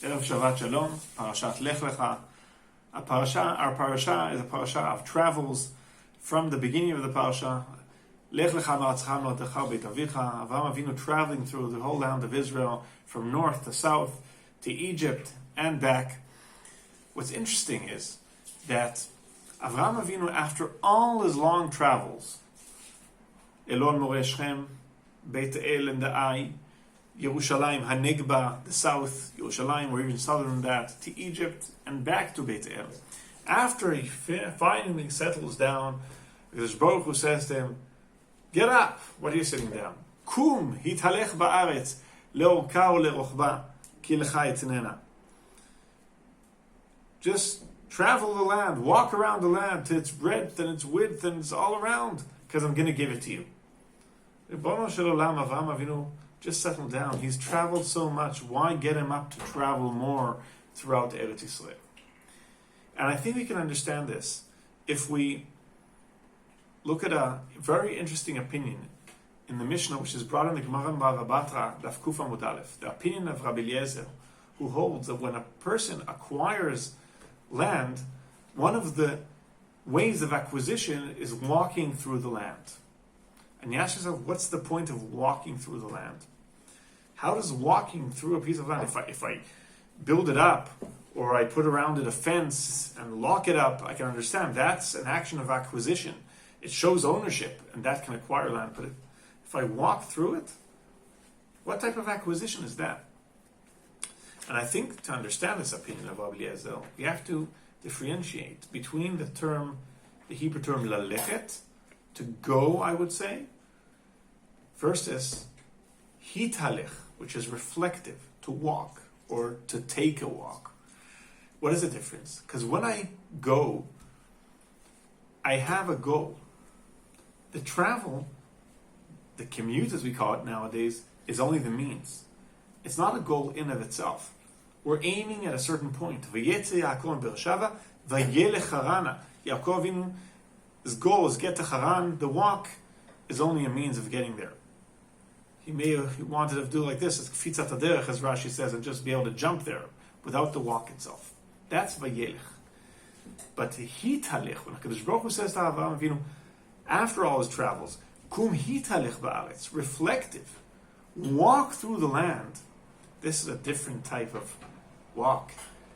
Erev Shabbat Shalom, Parashat Lecha. Our parasha is a parasha of travels from the beginning of the parasha. Lech Lecha ma'atzcha me'otecha beit avicha. Avraham Avinu traveling through the whole land of Israel, from north to south to Egypt and back. What's interesting is that Avraham Avinu, after all his long travels, Elon Menachem, Beit El and the Ai, Yerushalayim, Hanegba, the south, Yerushalayim, or even southern than that, to Egypt and back to Beit El. After he finally settles down, there's Baruch who says to him, "Get up! What are you sitting down? Kum hitalech ba'aretz leorka ulerochba ki lecha etznena." Just travel the land, walk around the land to its breadth and its width and it's all around, because I'm going to give it to you. Ribono shel olam, Avraham Avinu just settled down. He's traveled so much. Why get him up to travel more throughout Eretz Yisrael? And I think we can understand this if we look at a very interesting opinion in the Mishnah, which is brought in the Gemara Bava Batra, Daf Kuf Amud Aleph, the opinion of Rabbi Eliezer, who holds that when a person acquires land, one of the ways of acquisition is walking through the land. And you ask yourself, what's the point of walking through the land? How does walking through a piece of land, if I build it up, or I put around it a fence and lock it up, I can understand that's an action of acquisition. It shows ownership, and that can acquire land. But if I walk through it, what type of acquisition is that? And I think to understand this opinion of Rabbi Eliezer, we have to differentiate between the Hebrew term laleket, to go, I would say, versus hitalech, which is reflective, to walk, or to take a walk. What is the difference? Because when I go, I have a goal. The travel, the commute as we call it nowadays, is only the means. It's not a goal in of itself. We're aiming at a certain point. Vayetze Yaakov Beersheva, vayelech Harana. Yaakov Avinu, his goal is get to Haran. The walk is only a means of getting there. He wanted to do like this, as Kfitzat Haderech, as Rashi says, and just be able to jump there without the walk itself. That's vayelech. But hitalech, when HaKadosh Baruch Hu says to Avraham Avinu, after all his travels, kum hitalech ba'aretz, reflective, walk through the land. This is a different type of walk.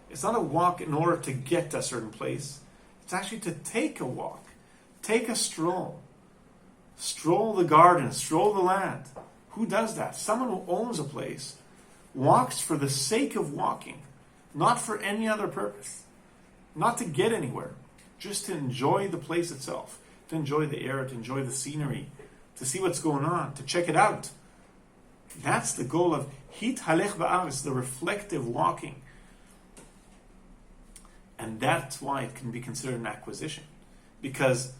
It's not a walk in order to get to a certain place. It's actually to take a walk, take a stroll, stroll the garden, stroll the land. Who does that? Someone who owns a place walks for the sake of walking, not for any other purpose, not to get anywhere, just to enjoy the place itself, to enjoy the air, to enjoy the scenery, to see what's going on, to check it out. That's the goal of hit halech ba'aretz, the reflective walking. And that's why it can be considered an acquisition. Because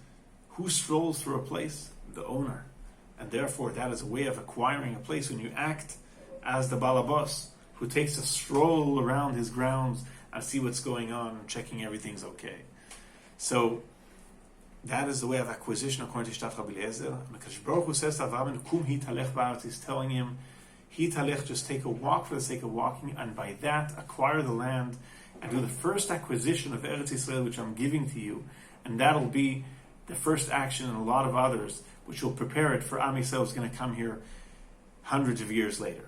who strolls through a place? The owner. And therefore that is a way of acquiring a place when you act as the balabos, who takes a stroll around his grounds and see what's going on and checking everything's okay. So that is the way of acquisition according to Shtat Rabbi Eliezer. And Kadosh Baruch Hu says to Avraham, "Kum hitalech ba'aretz," he's telling him, hitalech, just take a walk for the sake of walking, and by that acquire the land and do the first acquisition of Eretz Yisrael, which I'm giving to you, and that'll be the first action in a lot of others, which will prepare it for Am Yisrael who's going to come here hundreds of years later.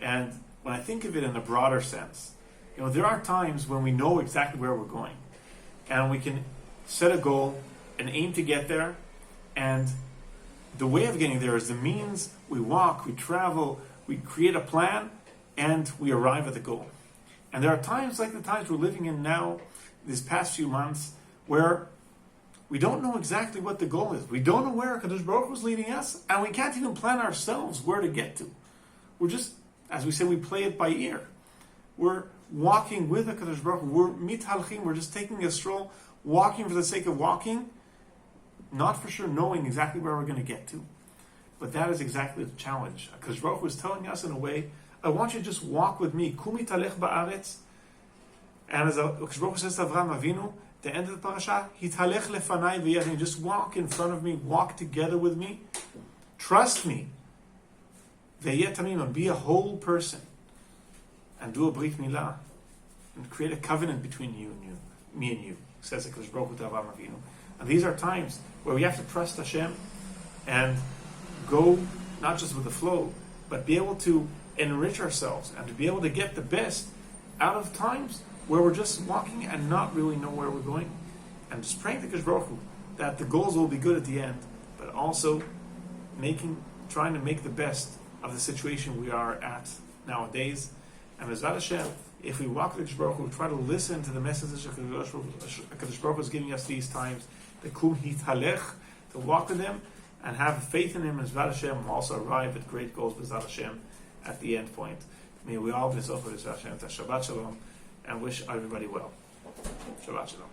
And when I think of it in a broader sense, there are times when we know exactly where we're going, and we can set a goal and aim to get there, and the way of getting there is the means. We walk, we travel, we create a plan, and we arrive at the goal. And there are times like the times we're living in now, these past few months, where we don't know exactly what the goal is. We don't know where Kadosh Baruch Hu is leading us, and we can't even plan ourselves where to get to. We're just, as we say, we play it by ear. We're walking with the Kadosh Baruch Hu. We're mithalchim. We're just taking a stroll, walking for the sake of walking, not for sure knowing exactly where we're going to get to. But that is exactly the challenge. Kadosh Baruch Hu is telling us in a way, I want you to just walk with me. Kum hitalech ba'aretz. And as Kadosh Baruch Hu says to Avraham Avinu, the end of the parasha, hitalech lefanai v'yadin, just walk in front of me, walk together with me, trust me, ve'yeh tamim, and be a whole person. and do a brit milah, and create a covenant between me and you, says the Kadosh Baruch Hu to Avraham Avinu. And these are times where we have to trust Hashem and go not just with the flow, but be able to enrich ourselves and to be able to get the best out of times where we're just walking and not really know where we're going. And just praying to Kadosh Baruch Hu that the goals will be good at the end, but also trying to make the best of the situation we are at nowadays. And Bezrat Hashem, if we walk with Kadosh Baruch Hu, try to listen to the messages Kadosh Baruch Hu is giving us these times, the kum Lech, to walk with Him and have faith in Him, and Bezrat Hashem will also arrive at great goals, Bezrat Hashem, at the end point. May we all be so for Bezrat Hashem. Shabbat Shalom, and wish everybody well. Shabbat Shalom.